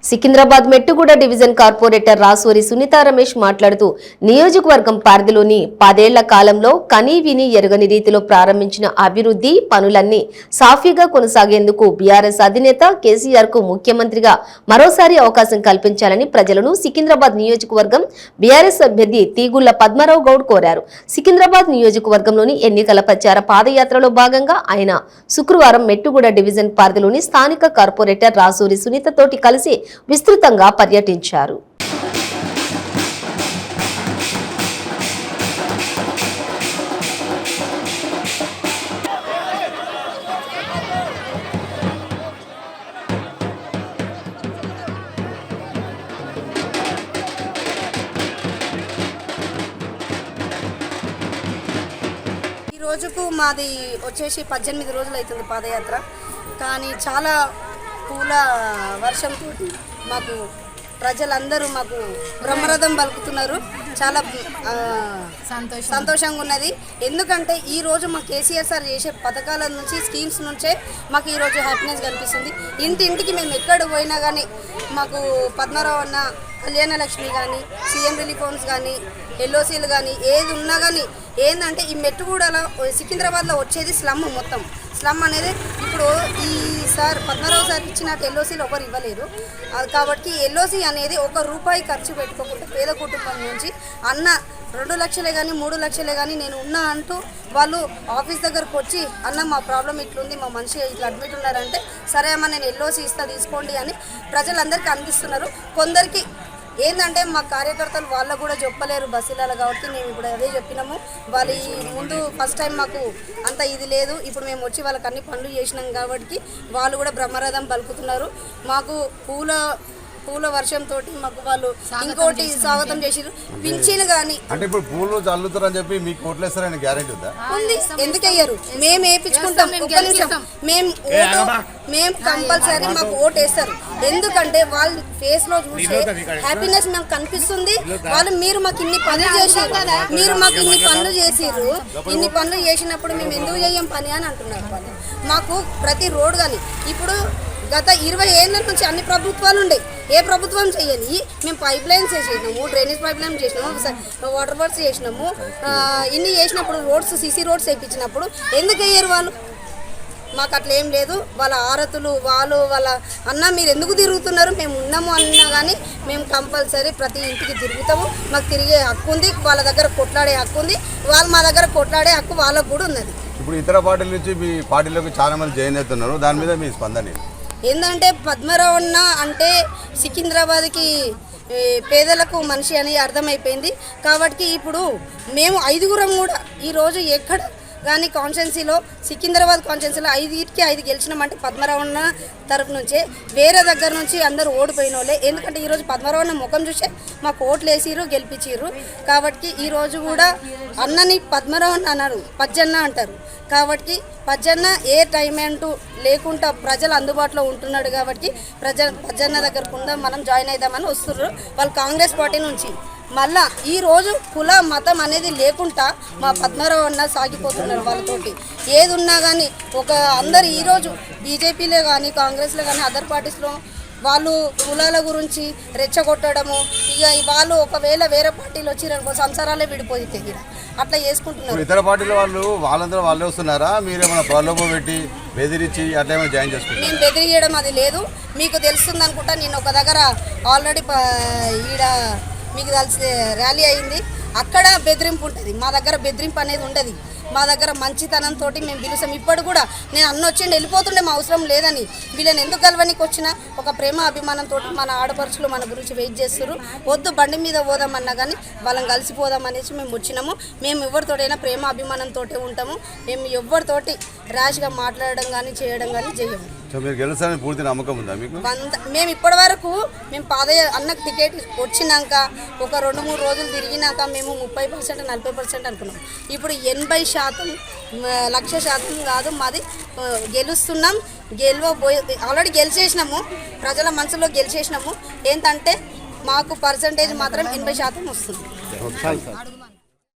Secunderabad Mettuguda division corporator Rasuri Sunitha Ramesh మాట్లాడుతూ నియోజకవర్గం పరిధిలోని 10 ఏళ్ల కాలంలో కనీ విని ఎరగని రీతిలో ప్రారంభించిన అభివృద్ధి పనులన్నీ సాఫీగా కొనసాగేందుకు బీఆర్ఎస్ అధినేత కేసీఆర్ కు ముఖ్యమంత్రిగా మరోసారి అవకాశం కల్పించాలని ప్రజలను సికింద్రాబాద్ నియోజకవర్గం బీఆర్ఎస్ అభ్యర్థి తీగుళ్ల పద్మారావు గౌడ్ కోరారు. సికింద్రాబాద్ నియోజకవర్గంలోని ఎన్నికల ప్రచార పాదయాత్రలో భాగంగా ఆయన శుక్రవారం మెట్టుగూడ డివిజన్ పరిధిలోని స్థానిక కార్పొరేటర్ రాసూరి సునీత తోటి కలిసి విస్తృతంగా పర్యటించారు. ఈ రోజుకు మాది వచ్చేసి 18 రోజులు అవుతుంది పాదయాత్ర. కానీ చాలా పూల వర్షంతో మాకు ప్రజలందరూ మాకు బ్రహ్మరథం పలుకుతున్నారు. చాలా సంతోషంగా ఉన్నది. ఎందుకంటే ఈరోజు మా కేసీఆర్ సార్ చేసే పథకాల నుంచి స్కీమ్స్ నుంచే మాకు ఈరోజు హ్యాపీనెస్ కనిపిస్తుంది. ఇంటింటికి మేము ఎక్కడ పోయినా కానీ మాకు పద్మారావు అన్న కళ్యాణ లక్ష్మి కానీ సీఎం రిలీఫ్ ఫండ్స్ కానీ ఎల్ఓసీలు కానీ ఏది ఉన్నా కానీ ఏంటంటే ఈ మెట్టుగూడలో సికింద్రాబాద్లో వచ్చేది స్లమ్. మొత్తం స్లమ్ అనేది ఇప్పుడు ఈ సార్ పద్మారావు సార్ ఇచ్చినట్టు ఎల్ఓసీలు ఒకరు ఇవ్వలేదు. కాబట్టి ఎల్ఓసీ అనేది ₹1 ఖర్చు పెట్టుకోకుండా పేద కుటుంబం నుంచి అన్న 2 లక్షలే కానీ 3 లక్షలే కానీ నేను ఉన్నా అంటూ వాళ్ళు ఆఫీస్ దగ్గరకు వచ్చి అన్న మా ప్రాబ్లం ఇట్లుంది, మా మనిషి ఇట్లా అడ్మిట్ ఉన్నారంటే సరే అమ్మ నేను ఎల్ఓసీ ఇస్తా తీసుకోండి అని ప్రజలందరికీ అందిస్తున్నారు. కొందరికి ఏంటంటే మా కార్యకర్తలు వాళ్ళకు కూడా చెప్పలేరు బస్సులలో, కాబట్టి మేము ఇప్పుడు అదే చెప్పినాము. వాళ్ళు ముందు ఫస్ట్ టైం మాకు అంత ఇది లేదు, ఇప్పుడు మేము వచ్చి వాళ్ళకి అన్ని పనులు చేసినాం కాబట్టి వాళ్ళు కూడా బ్రహ్మరథం పలుకుతున్నారు. మాకు పూల వర్షంతో మాకు వాళ్ళు ఇంకోటి స్వాగతం చేసిరు. పింఛను కానీ అంటే ఇప్పుడు పూలు చల్లుతారని చెప్పి మీకు ఓట్లేస్తారని గ్యారెంటీ ఉందా? ఉంది. ఎందుకు అయ్యారు? మేము వేయించుకుంటాం. ఒక్క నిమిషం, మేము కంపల్సరీ మాకు ఓటు వేస్తారు. ఎందుకంటే వాళ్ళ ఫేస్ లో చూసే హ్యాపీనెస్ మాకు కనిపిస్తుంది. వాళ్ళు మీరు మాకు ఇన్ని పనులు చేసిర్రు, ఇన్ని పనులు చేసినప్పుడు మేము ఎందుకు చేయం పని అని అంటున్నారు వాళ్ళు. మాకు ప్రతి రోడ్ కానీ ఇప్పుడు గత 20 ఏళ్ళ నుంచి అన్ని ప్రభుత్వాలు ఉండే, ఏ ప్రభుత్వం చేయని మేము పైప్ లైన్స్ చేసినాము, డ్రైనేజ్ పైప్ లైన్ చేసినాము, వాటర్ వర్క్స్ చేసినాము. ఇన్ని చేసినప్పుడు రోడ్స్ సీసీ రోడ్స్ వేయించినప్పుడు ఎందుకు అయ్యారు వాళ్ళు? మాకు అట్లా ఏం లేదు. వాళ్ళ ఆరతులు వాళ్ళ అన్న మీరు ఎందుకు తిరుగుతున్నారు, మేము ఉన్నాము అన్నా కానీ మేము కంపల్సరీ ప్రతి ఇంటికి తిరుగుతాము. మాకు తిరిగే హక్కు ఉంది, వాళ్ళ దగ్గర కొట్లాడే హక్కు ఉంది, వాళ్ళు మా దగ్గర కొట్లాడే హక్కు వాళ్ళకు కూడా ఉన్నది. ఇప్పుడు ఇతర పార్టీల నుంచి మీ పార్టీలోకి చాలా మంది జాయిన్ అవుతున్నారు, దాని మీద మీ స్పందన ఏంటంటే పద్మారావు అన్న అంటే సికింద్రాబాద్కి పేదలకు మనిషి అని అర్థమైపోయింది. కాబట్టి ఇప్పుడు మేము 5గురం కూడా ఈరోజు ఎక్కడ కానీ కాన్స్టిట్యున్సీలో సికింద్రాబాద్ కాన్స్టిట్యున్సీలో 5కి 5 గెలిచినామంటే పద్మారావు అన్న తరఫు నుంచే. వేరే దగ్గర నుంచి అందరూ ఓడిపోయిన వాళ్ళే. ఎందుకంటే ఈరోజు పద్మారావు అన్న ముఖం చూసే మాకు ఓట్లు వేసిర్రు, గెలిపించిర్రు. కాబట్టి ఈరోజు కూడా అన్నని పద్మారావు అన్న అన్నారు, పజ్జన్న అంటారు. కాబట్టి పజ్జన్న ఏ టైం అంటూ లేకుండా ప్రజలు అందుబాటులో ఉంటున్నాడు. కాబట్టి పజ్జన్న దగ్గరకుండా మనం జాయిన్ అవుదామని వస్తున్నారు వాళ్ళు కాంగ్రెస్ పార్టీ నుంచి. మళ్ళా ఈరోజు కుల మతం అనేది లేకుండా మా పద్మారావు అన్న సాగిపోతున్నారు వాళ్ళతోటి. ఏది ఉన్నా కానీ అందరు ఈరోజు బీజేపీలో కానీ కాంగ్రెస్లో కానీ అదర్ పార్టీస్లో వాళ్ళు కులాల గురించి రెచ్చగొట్టడము, ఇక వాళ్ళు ఒకవేళ వేరే పార్టీలు వచ్చిరనుకో సంసారాలే విడిపోతే అట్లా చేసుకుంటున్నారు. ఇతర పార్టీల వాళ్ళందరూ వాళ్ళే వస్తున్నారా? మీరేమైనా ప్రలోభం పెట్టి బెదిరించి అట్లా ఏమైనా జాయిన్ చేసుకుంటారు? మేము బెదిరియడం అది లేదు. మీకు తెలుస్తుంది అనుకుంటా, నేను ఒక దగ్గర ఆల్రెడీ ఈడ మీకు తెలిసి ర్యాలీ అయింది, అక్కడ బెదిరింపు ఉంటుంది. మా దగ్గర బెదిరింపు అనేది ఉండదు. మా దగ్గర మంచితనంతో మేము పిలుస్తాం. ఇప్పుడు కూడా నేను వచ్చి వెళ్ళిపోతుండే మా అవసరం లేదని వీళ్ళని ఎందుకు కలవనికి వచ్చినా ఒక ప్రేమ అభిమానంతో మన ఆడపడుచులు మన గురించి వెయిట్ చేస్తారు. వద్దు బండి మీద పోదామన్నా కానీ వాళ్ళని కలిసిపోదాం అనేసి మేము వచ్చినాము. మేము ఎవరితోటైనా ప్రేమ అభిమానంతో ఉంటాము. మేము ఎవరితోటి ర్యాష్గా మాట్లాడడం కానీ చేయడం కానీ చేయము. మీరు గెలుస్తారని పూర్తి నమ్మకం ఉందా మీకు? మేము ఇప్పటి వరకు మేము అన్నకు టికెట్ వచ్చినాక ఒక 2-3 రోజులు తిరిగినాక మేము 30% 40% అనుకున్నాం. ఇప్పుడు 80% 1,00,000% కాదు, మాది గెలుస్తున్నాం. ఆల్రెడీ గెలిచేసినాము, ప్రజల మనసులో గెలిచేసినాము. ఏంటంటే మాకు పర్సంటేజ్ మాత్రం 80% వస్తుంది.